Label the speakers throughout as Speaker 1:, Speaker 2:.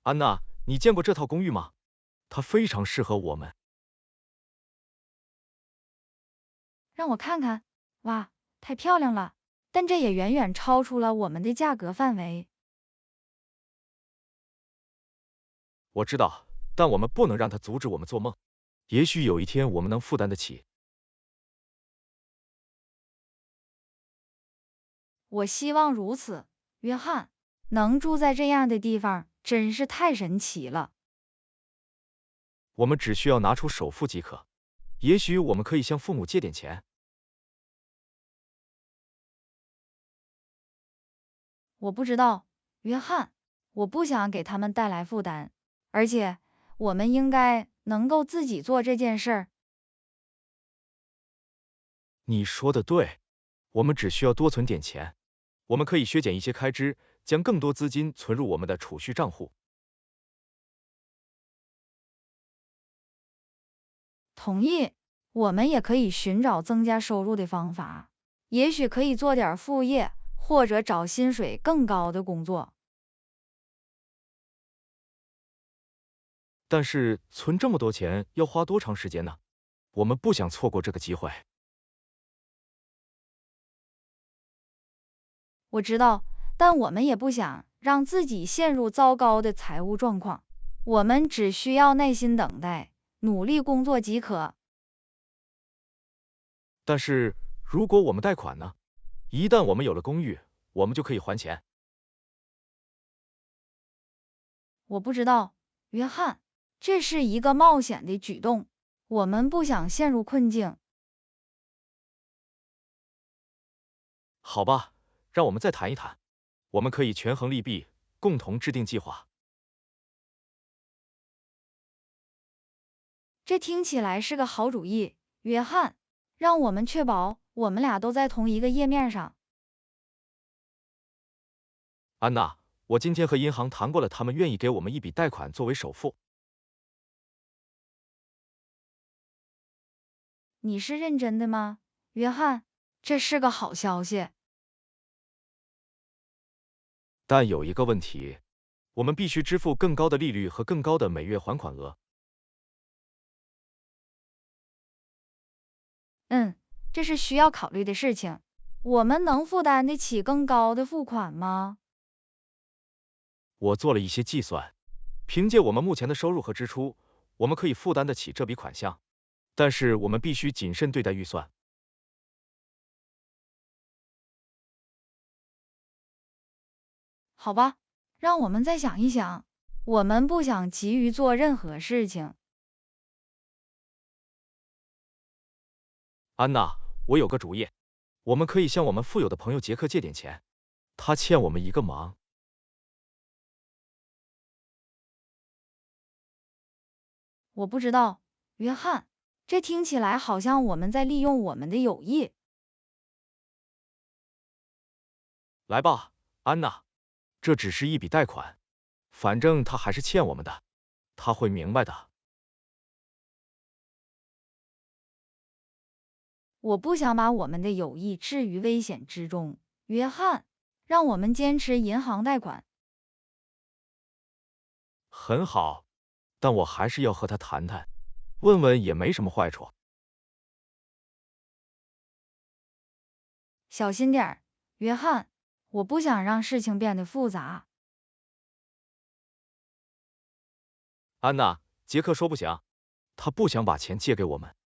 Speaker 1: 安娜，你见过这套公寓吗？它非常适合我们。
Speaker 2: 让我看看，哇，太漂亮了，但这也远远超出了我们的价格范围。
Speaker 1: 我知道，但我们不能让它阻止我们做梦。也许有一天我们能负担得起。
Speaker 2: 我希望如此，约翰，能住在这样的地方真是太神奇了。
Speaker 1: 我们只需要拿出首付即可。也许我们可以向父母借点钱。
Speaker 2: 我不知道，约翰，我不想给他们带来负担，而且我们应该能够自己做这件事儿。
Speaker 1: 你说的对，我们只需要多存点钱。我们可以削减一些开支，将更多资金存入我们的储蓄账户。
Speaker 2: 同意，我们也可以寻找增加收入的方法，也许可以做点副业，或者找薪水更高的工作。
Speaker 1: 但是存这么多钱要花多长时间呢？我们不想错过这个机会。
Speaker 2: 我知道，但我们也不想让自己陷入糟糕的财务状况。我们只需要耐心等待，努力工作即可。
Speaker 1: 但是如果我们贷款呢？一旦我们有了公寓，我们就可以还钱。
Speaker 2: 我不知道，约翰，这是一个冒险的举动，我们不想陷入困境。
Speaker 1: 好吧，让我们再谈一谈。我们可以权衡利弊，共同制定计划。
Speaker 2: 这听起来是个好主意，约翰，让我们确保我们俩都在同一个页面上。
Speaker 1: 安娜，我今天和银行谈过了，他们愿意给我们一笔贷款作为首付。
Speaker 2: 你是认真的吗，约翰？这是个好消息。
Speaker 1: 但有一个问题，我们必须支付更高的利率和更高的每月还款额。
Speaker 2: 这是需要考虑的事情。我们能负担得起更高的付款吗？
Speaker 1: 我做了一些计算，凭借我们目前的收入和支出，我们可以负担得起这笔款项。但是我们必须谨慎对待预算。
Speaker 2: 好吧，让我们再想一想。我们不想急于做任何事情。
Speaker 1: 安娜，我有个主意，我们可以向我们富有的朋友杰克借点钱，他欠我们一个忙。
Speaker 2: 我不知道，约翰，这听起来好像我们在利用我们的友谊。
Speaker 1: 来吧，安娜，这只是一笔贷款，反正他还是欠我们的，他会明白的。
Speaker 2: 我不想把我们的友谊置于危险之中，约翰，让我们坚持银行贷款。
Speaker 1: 很好，但我还是要和他谈谈，问问也没什么坏处。
Speaker 2: 小心点儿，约翰，我不想让事情变得复杂。
Speaker 1: 安娜，杰克说不行，他不想把钱借给我们。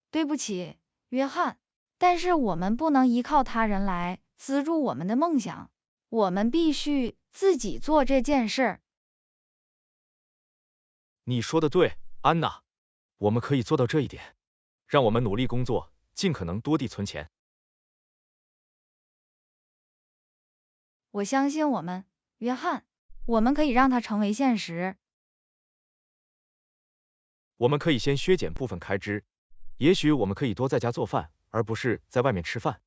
Speaker 2: 对不起，约翰，但是我们不能依靠他人来资助我们的梦想，我们必须自己做这件事。
Speaker 1: 你说的对，安娜，我们可以做到这一点。让我们努力工作，尽可能多地存钱。
Speaker 2: 我相信我们，约翰，我们可以让它成为现实。
Speaker 1: 我们可以先削减部分开支，也许我们可以多在家做饭，而不是在外面吃饭。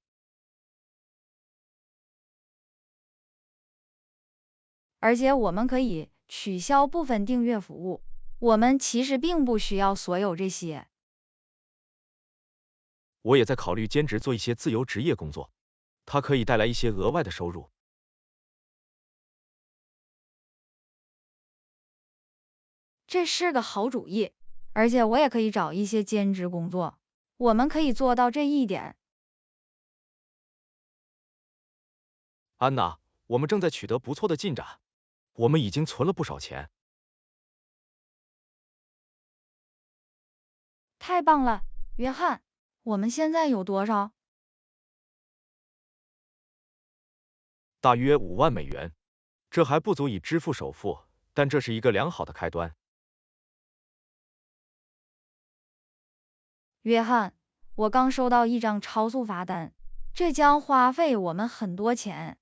Speaker 2: 而且我们可以取消部分订阅服务，我们其实并不需要所有这些。
Speaker 1: 我也在考虑兼职做一些自由职业工作，它可以带来一些额外的收入。
Speaker 2: 这是个好主意，而且我也可以找一些兼职工作，我们可以做到这一点。
Speaker 1: 安娜，我们正在取得不错的进展，我们已经存了不少钱。
Speaker 2: 太棒了，约翰，我们现在有多少？
Speaker 1: 大约5万美元，这还不足以支付首付，但这是一个良好的开端。
Speaker 2: 约翰，我刚收到一张超速罚单，这将花费我们很多钱。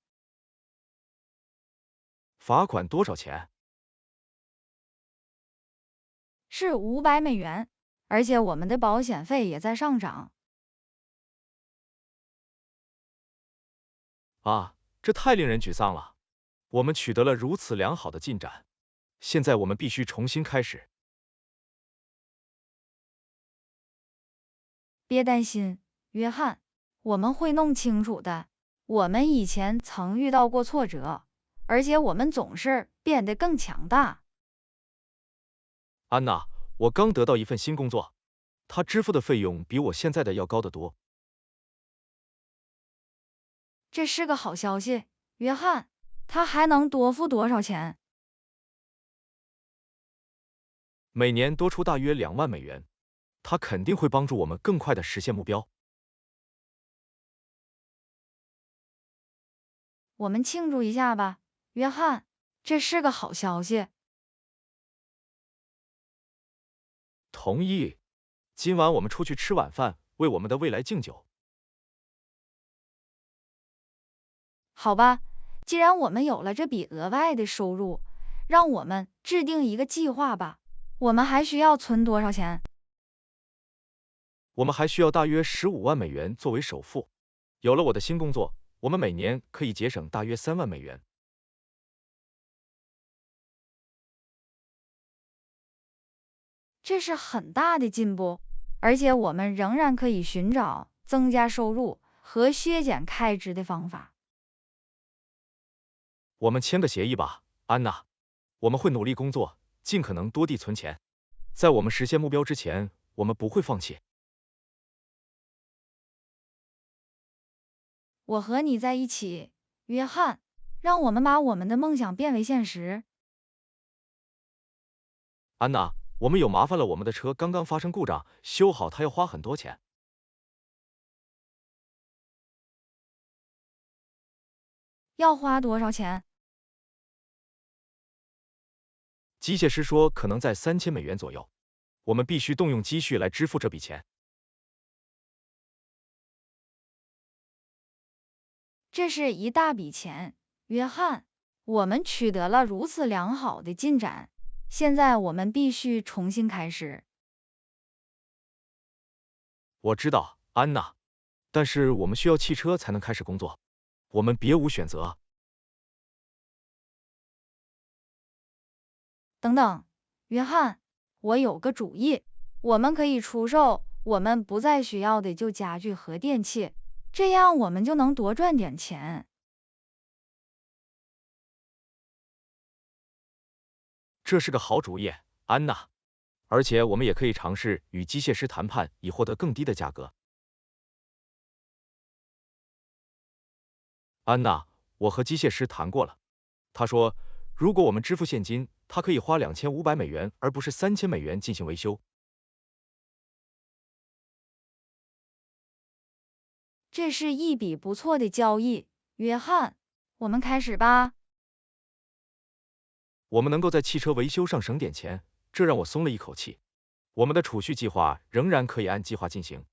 Speaker 1: 罚款多少钱？
Speaker 2: 是500美元，而且我们的保险费也在上涨。
Speaker 1: 啊，这太令人沮丧了。我们取得了如此良好的进展，现在我们必须重新开始。
Speaker 2: 别担心，约翰，我们会弄清楚的。我们以前曾遇到过挫折，而且我们总是变得更强大。
Speaker 1: 安娜，我刚得到一份新工作，他支付的费用比我现在的要高得多。
Speaker 2: 这是个好消息，约翰，他还能多付多少钱？
Speaker 1: 每年多出大约2万美元，他肯定会帮助我们更快的实现目标。
Speaker 2: 我们庆祝一下吧，约翰，这是个好消息。
Speaker 1: 同意。今晚我们出去吃晚饭，为我们的未来敬酒。
Speaker 2: 好吧，既然我们有了这笔额外的收入，让我们制定一个计划吧。我们还需要存多少钱？
Speaker 1: 我们还需要大约15万美元作为首付。有了我的新工作，我们每年可以节省大约3万美元。
Speaker 2: 这是很大的进步，而且我们仍然可以寻找增加收入和削减开支的方法。
Speaker 1: 我们签个协议吧，安娜。我们会努力工作，尽可能多地存钱。在我们实现目标之前，我们不会放弃。
Speaker 2: 我和你在一起，约翰，让我们把我们的梦想变为现实。
Speaker 1: 安娜，我们有麻烦了，我们的车刚刚发生故障，修好它要花很多钱。
Speaker 2: 要花多少钱？
Speaker 1: 机械师说可能在3000美元左右，我们必须动用积蓄来支付这笔钱。
Speaker 2: 这是一大笔钱，约翰，我们取得了如此良好的进展，现在我们必须重新开始。
Speaker 1: 我知道，安娜，但是我们需要汽车才能开始工作，我们别无选择。
Speaker 2: 等等，约翰，我有个主意，我们可以出售我们不再需要的旧家具和电器，这样我们就能多赚点钱。
Speaker 1: 这是个好主意，安娜。而且我们也可以尝试与机械师谈判，以获得更低的价格。安娜，我和机械师谈过了，他说，如果我们支付现金，他可以花2500美元，而不是3000美元进行维修。
Speaker 2: 这是一笔不错的交易，约翰，我们开始吧。
Speaker 1: 我们能够在汽车维修上省点钱，这让我松了一口气。我们的储蓄计划仍然可以按计划进行。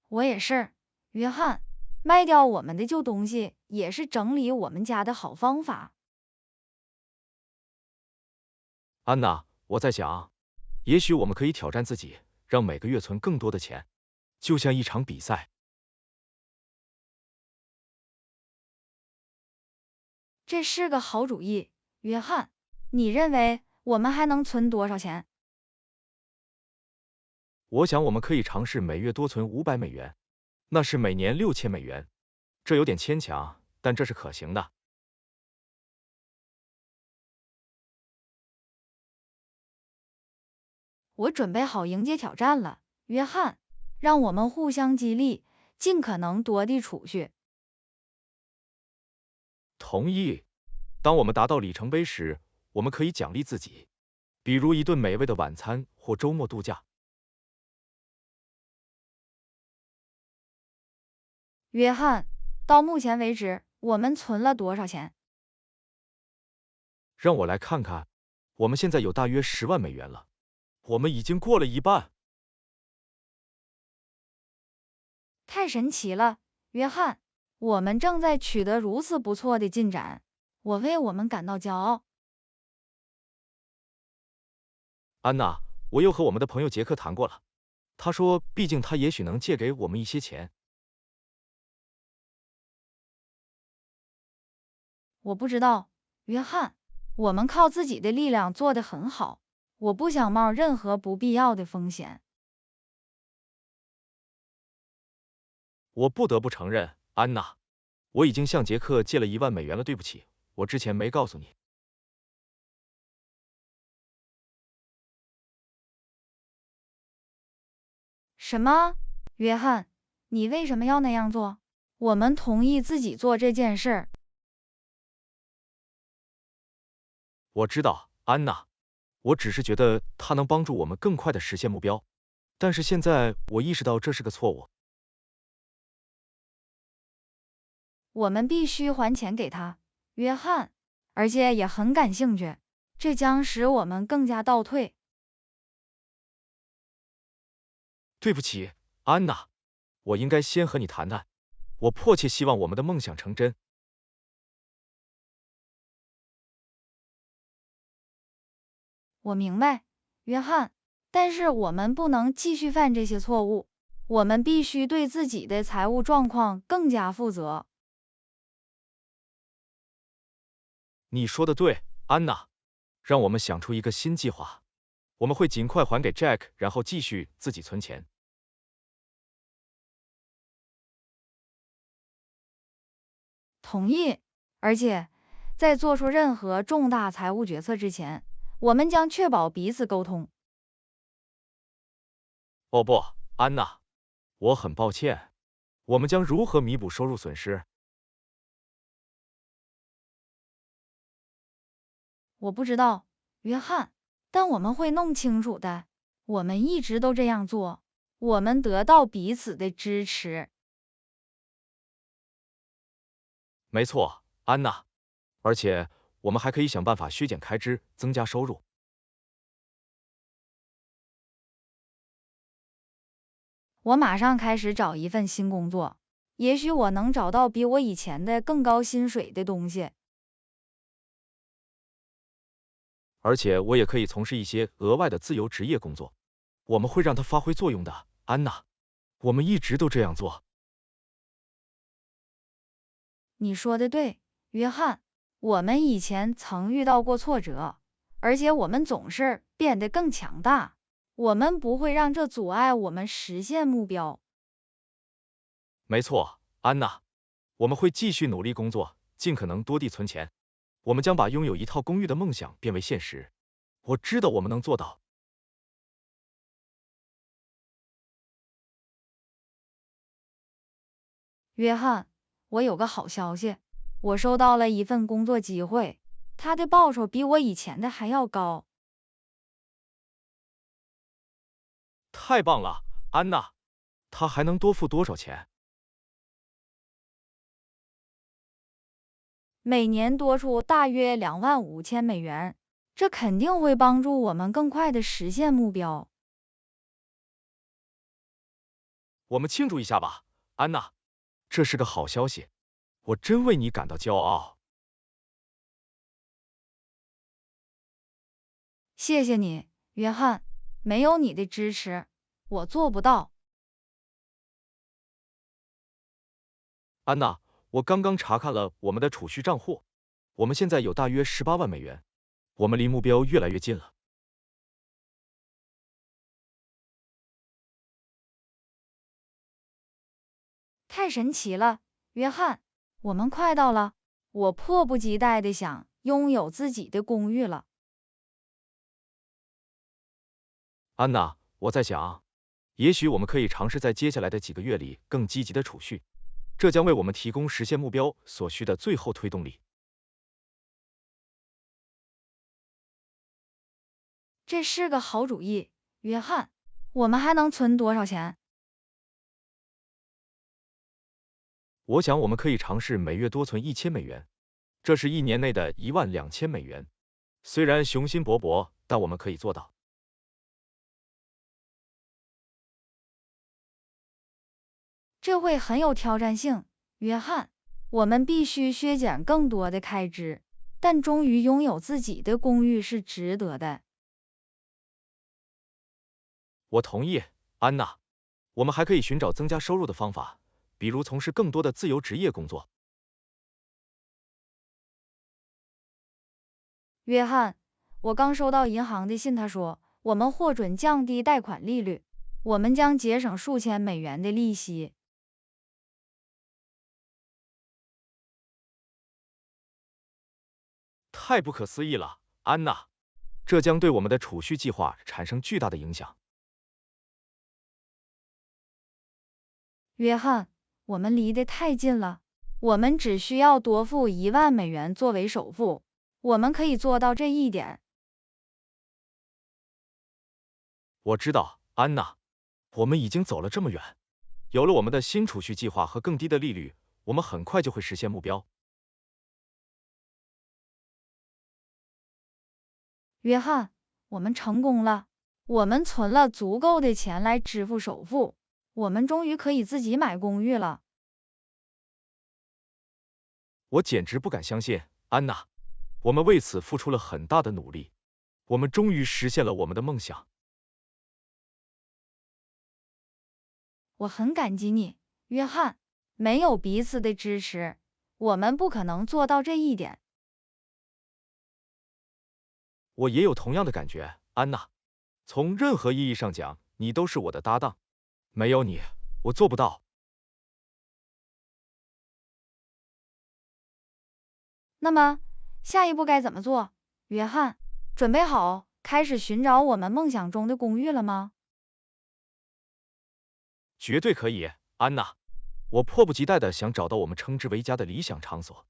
Speaker 2: 我也是，约翰，卖掉我们的旧东西也是整理我们家的好方法。
Speaker 1: 安娜，我在想，也许我们可以挑战自己，让每个月存更多的钱，就像一场比赛。
Speaker 2: 这是个好主意，约翰，你认为我们还能存多少钱？
Speaker 1: 我想我们可以尝试每月多存500美元，那是每年6000美元。这有点牵强，但这是可行的。
Speaker 2: 我准备好迎接挑战了，约翰，让我们互相激励，尽可能多地储蓄。
Speaker 1: 同意。当我们达到里程碑时，我们可以奖励自己，比如一顿美味的晚餐或周末度假。
Speaker 2: 约翰，到目前为止，我们存了多少钱？
Speaker 1: 让我来看看，我们现在有大约10万美元了，我们已经过了一半。
Speaker 2: 太神奇了，约翰，我们正在取得如此不错的进展，我为我们感到骄傲。
Speaker 1: 安娜，我又和我们的朋友杰克谈过了，他说，毕竟他也许能借给我们一些钱。
Speaker 2: 我不知道，约翰，我们靠自己的力量做得很好，我不想冒任何不必要的风险。
Speaker 1: 我不得不承认，安娜，我已经向杰克借了1万美元了，对不起，我之前没告诉你。
Speaker 2: 什么？约翰，你为什么要那样做？我们同意自己做这件事。
Speaker 1: 我知道，安娜，我只是觉得它能帮助我们更快的实现目标，但是现在我意识到这是个错误。
Speaker 2: 我们必须还钱给他，约翰，而且也很感兴趣，这将使我们更加倒退。
Speaker 1: 对不起，安娜，我应该先和你谈谈。我迫切希望我们的梦想成真。
Speaker 2: 我明白，约翰，但是我们不能继续犯这些错误，我们必须对自己的财务状况更加负责。
Speaker 1: 你说的对，安娜，让我们想出一个新计划。我们会尽快还给 Jack， 然后继续自己存钱。
Speaker 2: 同意，而且在做出任何重大财务决策之前，我们将确保彼此沟通。
Speaker 1: 哦不，安娜，我很抱歉，我们将如何弥补收入损失？
Speaker 2: 我不知道，约翰，但我们会弄清楚的。我们一直都这样做，我们得到彼此的支持。
Speaker 1: 没错，安娜，而且我们还可以想办法削减开支，增加收入。
Speaker 2: 我马上开始找一份新工作，也许我能找到比我以前的更高薪水的东西。
Speaker 1: 而且我也可以从事一些额外的自由职业工作，我们会让它发挥作用的，安娜。我们一直都这样做。
Speaker 2: 你说的对，约翰，我们以前曾遇到过挫折，而且我们总是变得更强大。我们不会让这阻碍我们实现目标。
Speaker 1: 没错，安娜，我们会继续努力工作，尽可能多地存钱。我们将把拥有一套公寓的梦想变为现实。我知道我们能做到。
Speaker 2: 约翰，我有个好消息，我收到了一份工作机会，他的报酬比我以前的还要高。
Speaker 1: 太棒了，安娜。他还能多付多少钱？
Speaker 2: 每年多出大约25000美元，这肯定会帮助我们更快的实现目标。
Speaker 1: 我们庆祝一下吧，安娜。这是个好消息，我真为你感到骄傲。
Speaker 2: 谢谢你，约翰，没有你的支持，我做不到。
Speaker 1: 安娜，我刚刚查看了我们的储蓄账户，我们现在有大约18万美元，我们离目标越来越近了。
Speaker 2: 太神奇了，约翰，我们快到了，我迫不及待的想拥有自己的公寓了。
Speaker 1: 安娜，我在想，也许我们可以尝试在接下来的几个月里更积极的储蓄，这将为我们提供实现目标所需的最后推动力。
Speaker 2: 这是个好主意，约翰。我们还能存多少钱？
Speaker 1: 我想我们可以尝试每月多存$1000，这是1年内的$12000。虽然雄心勃勃，但我们可以做到。
Speaker 2: 这会很有挑战性，约翰。我们必须削减更多的开支，但终于拥有自己的公寓是值得的。
Speaker 1: 我同意，安娜。我们还可以寻找增加收入的方法，比如从事更多的自由职业工作。
Speaker 2: 约翰，我刚收到银行的信，他说我们获准降低贷款利率，我们将节省数千美元的利息。
Speaker 1: 太不可思议了，安娜！这将对我们的储蓄计划产生巨大的影响。
Speaker 2: 约翰，我们离得太近了，我们只需要多付$10000作为首付，我们可以做到这一点。
Speaker 1: 我知道，安娜，我们已经走了这么远，有了我们的新储蓄计划和更低的利率，我们很快就会实现目标。
Speaker 2: 约翰，我们成功了，我们存了足够的钱来支付首付，我们终于可以自己买公寓了。
Speaker 1: 我简直不敢相信，安娜，我们为此付出了很大的努力，我们终于实现了我们的梦想。
Speaker 2: 我很感激你，约翰，没有彼此的支持，我们不可能做到这一点。
Speaker 1: 我也有同样的感觉，安娜。从任何意义上讲，你都是我的搭档，没有你，我做不到。
Speaker 2: 那么，下一步该怎么做？约翰，准备好开始寻找我们梦想中的公寓了吗？
Speaker 1: 绝对可以，安娜。我迫不及待的想找到我们称之为家的理想场所。